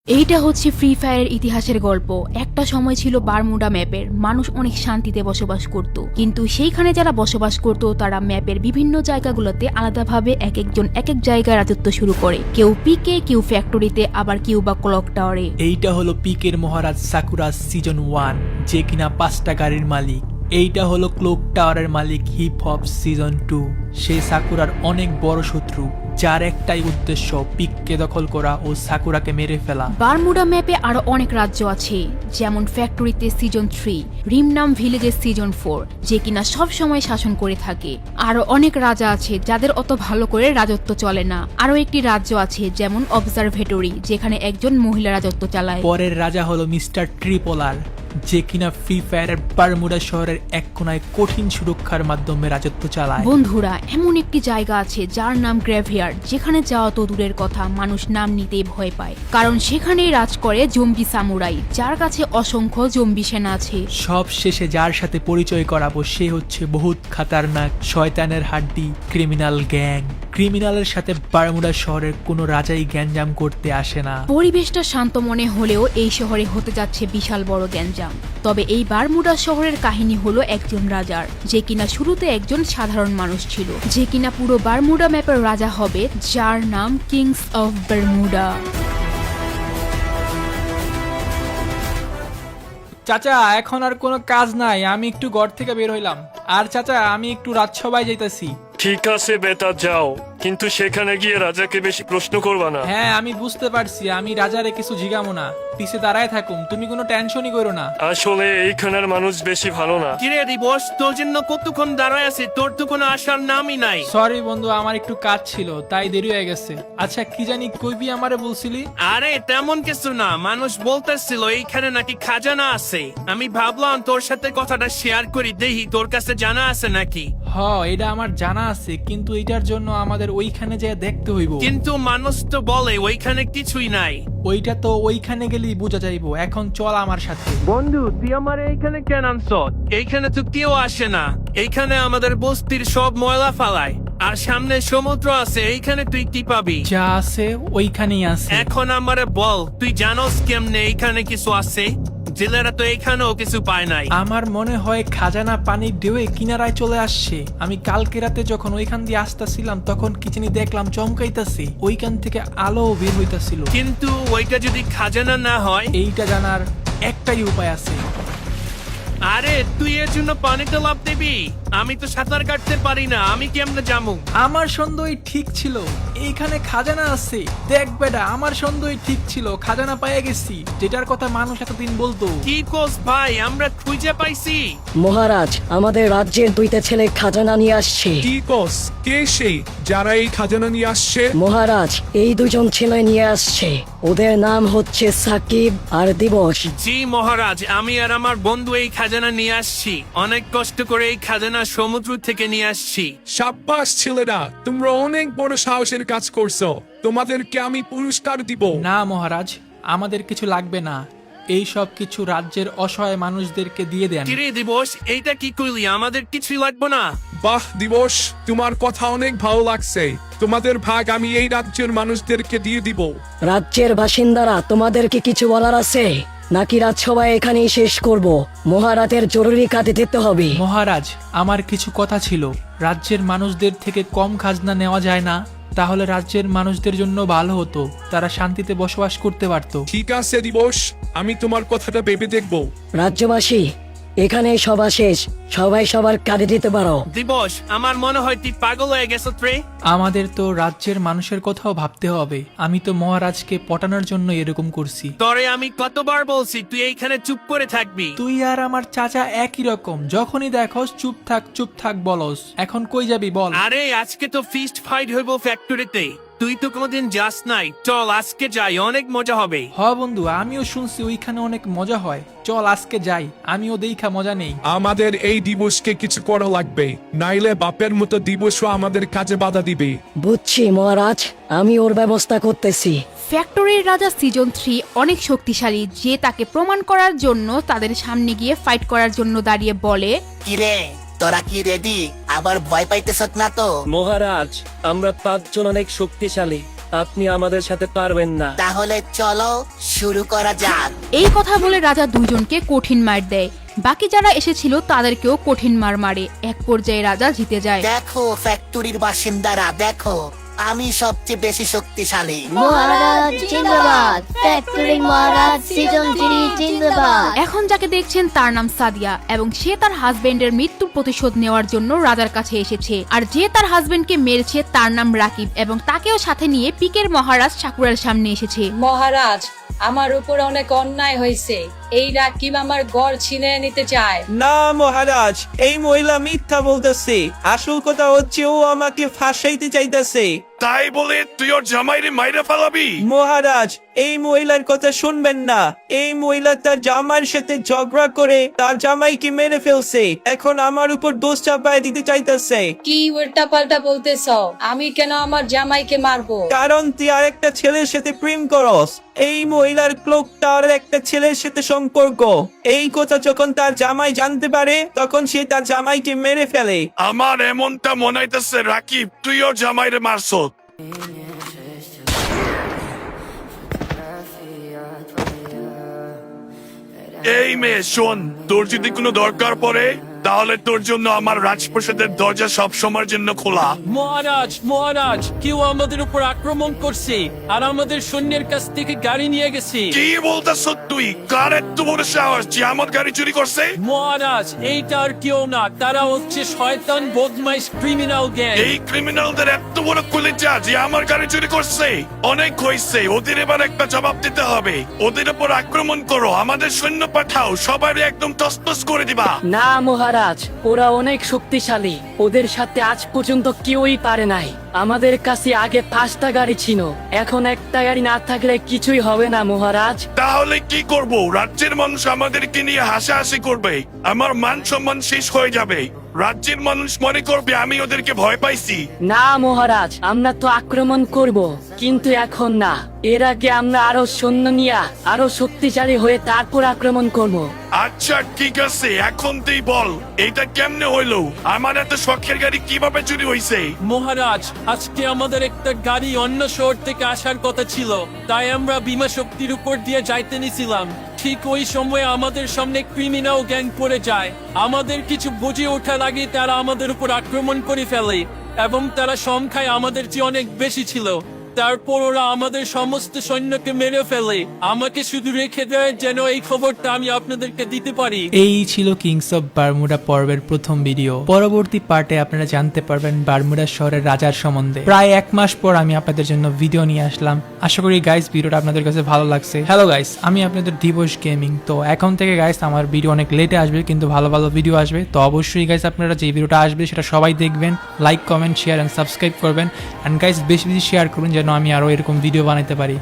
এইটা হচ্ছে ফ্রি ফায়ারের ইতিহাসের গল্প। একটা সময় ছিল বারমুডা ম্যাপের, মানুষ অনেক শান্তিতে বসবাস করত, কিন্তু সেইখানে যারা বসবাস করত তারা ম্যাপের বিভিন্ন জায়গাগুলোতে আলাদাভাবে এক একজন এক এক জায়গায় রাজত্ব শুরু করে। কেউ পিকে, কেউ ফ্যাক্টরিতে, আবার কেউ বা ক্লক টাওয়ারে। এইটা হলো পিকের মহারাজ সাকুরা সিজন 1, যে কিনা 5টা গাড়ির মালিক। এইটা হলো ক্লক টাওয়ারের মালিক হিপ হপ সিজন 2। সেই সাকুরার অনেক বড় শত্রু, যার একটাই উদ্দেশ্য পিককে দখল করা ও সাকুরাকে মেরে ফেলা। বারমুডা ম্যাপে আরো অনেক রাজ্য আছে, যেমন ফ্যাক্টরিতে সিজন 3, রিমনাম ভিলেজের সিজন 4, যে কিনা সব সময় শাসন করে থাকে। আরো অনেক রাজা আছে যাদের অত ভালো করে রাজত্ব চলে না। আরো একটি রাজ্য আছে যেমন অবজারভেটরি, যেখানে একজন মহিলা রাজত্ব চালায়। পরের রাজা হলো মিস্টার ট্রিপোলার, যে কিনা ফ্রি ফায়ারের বারমুডা শহরের এক কোনায় কঠিন সুরক্ষার মাধ্যমে রাজত্ব চালায়। বন্ধুরা, এমন একটি জায়গা আছে যার নাম গ্রেভইয়ার্ড, যেখানে যাওয়া তো দূরের কথা, মানুষ নাম নিতেই ভয় পায়, কারণ সেখানেই রাজ করে জম্বি সামুরাই, যার কাছে অসংখ্য জম্বি সেনা আছে। সব শেষে যার সাথে পরিচয় করাবো সে হচ্ছে বহুত খাতারনাক শয়তানের হাড্ডি ক্রিমিনাল গ্যাং। ক্রিমিনালের সাথে বারমুডা শহরের কোনো রাজাই গ্যাঞ্জাম করতে আসে না। পরিবেশটা শান্ত মনে হলেও এই শহরে হতে যাচ্ছে বিশাল বড় গ্যাঞ্জাম। তবে এই বারমুডা শহরের কাহিনী হলো একজন রাজার, যে কিনা শুরুতে একজন সাধারণ মানুষ ছিল, যে কিনা পুরো বারমুডা ম্যাপের রাজা হবে, যার নাম কিংস অফ বারমুডা। চাচা, এখন আর কোনো কাজ নাই, আমি একটু ঘর থেকে বের হইলাম। আর চাচা, আমি একটু রাজসভায় যাইতাছি। ঠিক আছে বেটা, যাও, কিন্তু সেখানে গিয়ে রাজাকে বেশি প্রশ্ন করবা না। হ্যাঁ, আমি বুঝতে পারছি, আমি রাজারে কিছু জিগামো না, পিছে দাঁড়ায় থাকুম, তুমি কোনো টেনশনই করো না। আসলে এইখানের মানুষ বেশি ভালো না। কিরে দিবস, তোর জন্য কতক্ষণ দাঁড়ায় আছে, তোর তো কোনো আসার নামই নাই। সরি বন্ধু, আমার একটু কাজ ছিল তাই দেরি হয়ে গেছে। আচ্ছা, কি জানি কইবি আমারে বলছিলি? আরে তেমন কিছু না, মানুষ বলতেছিল এইখানে নাকি খাজানা আছে। আমি ভাবলাম তোর সাথে কথাটা শেয়ার করি, দেখি তোর কাছে জানা আছে নাকি। হ, এটা আমার জানা আছে, কিন্তু এটার জন্য আমাদের ওইখানে যেয়ে দেখতে হইব। কিন্তু মানুষ তো বলে ওইখানে কিছুই নাই। ওইটা তো ওইখানে গেলেই বোঝা যাইব। এখন চল আমার সাথে। বন্ধু, তুই আমার এইখানে কেন আনছ? এইখানে তো কেউ আসে না। এইখানে আমাদের বস্তির সব ময়লা ফালায়, আর সামনে সমুদ্র আছে। এইখানে তুই কি পাবি? যা আছে ওইখানেই আছে। এখন আমারে বল, তুই জানোস কেমনে এইখানে কিছু আছে? জেলেরা তো এখানেও কিছু পায় নাই। আমার মনে হয় খাজানা পানির ঢেউয়ে কিনারায় চলে আসছে। আমি কালকে রাতে যখন ওইখান দিয়ে আসতেছিলাম তখন কিচেনে দেখলাম চমকাইতাছে, ওইখান থেকে আলো বের হইতাছিল। কিন্তু ওইটা যদি খাজানা না হয়? এইটা জানার একটাই উপায় আছে। আরে তুই এর জন্য পানিতে লাফ দিবি? আমি তো সাঁতার কাটতে পারি না, আমি কেমনে যাবো? আমার সন্দেহ ঠিক ছিল এইখানে খাজানা আছে। দেখ বেটা, আমার সন্দেহ ঠিক ছিল, খাজানা পেয়ে গেছি, যেটার কথা মানুষ এতদিন বলতো। কি কোস ভাই, আমরা খুঁজে পাইছি। মহারাজ, আমাদের রাজ্যের 2টা ছেলে খাজানা নিয়ে আসছে। কি কস? কে সেই যারা এই খাজানা নিয়ে আসছে? মহারাজ, এই 2জন ছেলে নিয়ে আসছে। ওদের নাম হচ্ছে সাকিব আর দিবস। জি মহারাজ, আমি আর আমার বন্ধু এই খাজানা নিয়ে আসছি। অনেক কষ্ট করে এই খাজানা সমুদ্র থেকে নিয়ে আসছি। সাব্বাস ছেলেরা, তোমরা অনেক বড় সাহসের কাজ করছো। তোমাদেরকে আমি পুরস্কার দিব। না মহারাজ, আমাদের কিছু লাগবে না, এই সব কিছু রাজ্যের অসহায় মানুষদেরকে দিয়ে দেন। কিরে দিবস, এইটা কি করলি? আমাদের কিছুই লাগবে না। বাহ দিবস, তোমার কথা অনেক ভালো লাগছে। তোমাদের ভাগ আমি এই রাজ্যের মানুষদেরকে দিয়ে দিব। রাজ্যের বাসিন্দারা, তোমাদেরকে কিছু বলার আছে নাকি রাজসভায় এখানেই শেষ করব? মহারাজের জরুরি কাজে যেতে হবে। মহারাজ, আমার কিছু কথা ছিল। রাজ্যের মানুষদের থেকে কম খাজনা নেওয়া যায় না? তাহলে রাজ্যের মানুষদের জন্য ভালো হতো, তারা শান্তিতে বসবাস করতে পারত। ঠিক আছে দিবস, আমি তোমার কথাটা ভেবে দেখব। রাজ্যবাসী, এখানেই সভা শেষ, সবাই সবার কাজে যেতে পারো। দিবস, আমার মনে হয় তুই পাগল হয়ে গেছ রে। আমাদের তো রাজ্যের মানুষের কথাও ভাবতে হবে। আমি তো মহারাজকে পটানোর জন্য এরকম করছি। তরে আমি কতবার বলছি তুই এইখানে চুপ করে থাকবি? তুই আর আমার চাচা একই রকম, যখনই দেখোস চুপ থাক বলস। এখন কই যাবি বল? আরে আজকে তো ফিস্ট ফাইট হইব ফ্যাক্টরিতে। তুই তো কোনোদিন যাস নাই, চল আজকে যাই, অনেক মজা হবে। হ বন্ধু, আমিও শুনছি ওইখানে অনেক মজা হয়, চল আজকে যাই, আমিও দেখা মজা নেই। আমাদের এই দিবসকে কিছু করা লাগবে, নাইলে বাপের মতো দিবসও আমাদের কাজে বাধা দিবে। বুঝছি মহারাজ, আমি ওর ব্যবস্থা করতেছি। ফ্যাক্টরির রাজা সিজন 3 অনেক শক্তিশালী, যে তাকে প্রমাণ করার জন্য তাদের সামনে গিয়ে ফাইট করার জন্য দাঁড়িয়ে বলে, কিরে, তোরা কি রেডি? আবার ভয় পাইতেছ না তো? মহারাজ, আমরা 5 জন অনেক শক্তিশালী, আপনি আমাদের সাথে পারবেন না। তাহলে চলো শুরু করা যাক। এই কথা বলে রাজা দুইজনকে কঠিন মার দেয়। বাকি যারা এসেছিল তাদেরকেও কঠিন মার মারে। এক পর্যায়ে রাজা জিতে যায়। দেখো ফ্যাক্টরির বাসিন্দারা, দেখো আমি সবচেয়ে বেশি শক্তিশালী। মহারাজ জিন্দাবাদ, ফ্যাক্টরি মহারাজ সিজন 3 জিন্দাবাদ। এখন যাকে দেখছেন তার নাম সাদিয়া এবং সে তার হাজবেন্ডের মৃত্যুর প্রতিশোধ নেওয়ার জন্য রাজার কাছে এসেছে। আর যে তার হাজবেন্ডকে মেরেছে তার নাম রাকিব এবং তাকেও সাথে নিয়ে পিকের মহারাজ সাকুরার সামনে এসেছে। মহারাজ, আমার উপর অনেক অন্যায় হয়েছে। এই রাকিব আমার ঘর ছিনিয়ে নিতে চায়। না মহারাজ, এই মহিলা মিথ্যা বলতেছে। আসল কথা হচ্ছে ও আমাকে ফাঁসাইতে চাইতেছে। তাই বলে তুই ওর জামাইরে মাইরা ফেলাবি? মহারাজ, এই মহিলার কথা শুনবেন না। এই মহিলা তার জামাইয়ের সাথে ঝগড়া করে তার জামাইকে মেরে ফেলছে। এখন আমার উপর দোষ চাপায় দিতে চাইতেছে। কি উল্টা পাল্টা বলতেছ? আমি কেন আমার জামাইকে মারবো? কারণ তুই আরেকটা ছেলের সাথে প্রেম করস। এই মহিলার ক্লক টাওয়ারের একটা ছেলের সাথে সম্পর্ক। এই কথা যখন তার জামাই জানতে পারে তখন সে তার জামাইকে মেরে ফেলে। আমার এমনটা মনে হইতেছে রাকিব তুই ওর জামাইরে মারছ। এই মেয়ে শোন, তোর যদি কোনো দরকার পড়ে তাহলে তোর জন্য আমার রাজপ্রাসাদের দরজা সব সময়ের জন্য খোলা। মহারাজ, কেউ আমাদের উপর আক্রমণ করছে আর আমাদের সৈন্যের কাছ থেকে গাড়ি নিয়ে গেছে। কি বলতেছ তুই? কার এত বড় সাহস যে আমার গাড়ি চুরি করছে? মহারাজ, এইটা আর কেউ না, তারা হচ্ছে শয়তান বদমাইশ ক্রিমিনাল গ্যাং। এই ক্রিমিনালদের এত বড় কলিজা যে আমার গাড়ি চুরি করছে? অনেক হয়েছে, ওদের এবার একটা জবাব দিতে হবে। ওদের উপর আক্রমণ করো, আমাদের সৈন্য পাঠাও, সবাই একদম তসতস করে দিবা। না মহারাজ, ওরা অনেক শক্তিশালী। ওদের সাথে আজ পর্যন্ত কেউই পারে নাই। আমাদের কাছে আগে 5টা গাড়ি ছিল, এখন একটা গাড়ি না থাকলে কিছুই হবে না মহারাজ। তাহলে কি করব? রাজ্যের মানুষ আমাদেরকে নিয়ে হাসাহাসি করবে, আমার মান সম্মান শেষ হয়ে যাবে। রাজ্যের মানুষ মনে করবে আমি ওদেরকে ভয় পাইছি। না মহারাজ, আমরা তো আক্রমণ করব, কিন্তু এখন না। এর আগে আমরা আরো সৈন্য নিয়ে আরো শক্তিশালী হয়ে তারপর আক্রমণ করব। আচ্ছা ঠিক আছে, এখন তুই বল এটা কেমনে হইলো? আমার এত শখের গাড়ি কিভাবে চুরি হইছে? মহারাজ, আজকে আমাদের একটা গাড়ি অন্য শহর থেকে আসার কথা ছিল, তাই আমরা বিমা শক্তির উপর দিয়ে যাইতে নিছিলাম। ঠিক ওই সময় আমাদের সামনে ক্রিমিনাল গ্যাং পড়ে যায়। আমাদের কিছু বুঝে ওঠার আগে তারা আমাদের উপর আক্রমণ করে ফেলে এবং তারা সংখ্যায় আমাদের চেয়ে অনেক বেশি ছিল। তারপর ওরা আমাদের সমস্ত সৈন্যকে মেরে ফেলে। আমাকে শুধু রেখে দেয় যেন এই খবরটা আমি আপনাদেরকে দিতে পারি। এই ছিল কিংস অফ বারমুডা পর্বের প্রথম ভিডিও। পরবর্তী পার্টে আপনারা জানতে পারবেন বারমুডা শহরের রাজার সম্বন্ধে। প্রায় 1 মাস পর আমি আপনাদের জন্য ভিডিও নিয়ে আসলাম। আশা করি গাইস ভিডিওটা আপনাদের কাছে ভালো লাগছে। হ্যালো গাইস, আমি আপনাদের দিবস গেমিং। তো এখন থেকে গাইস আমার ভিডিও অনেক লেটে আসবে, কিন্তু ভালো ভালো ভিডিও আসবে। তো অবশ্যই গাইস আপনারা যে ভিডিওটা আসবে সেটা সবাই দেখবেন, like comment share and subscribe করবেন। এন্ড গাইস বেশি বেশি শেয়ার করুন যেন আমি আরো এরকম ভিডিও বানাতে পারি।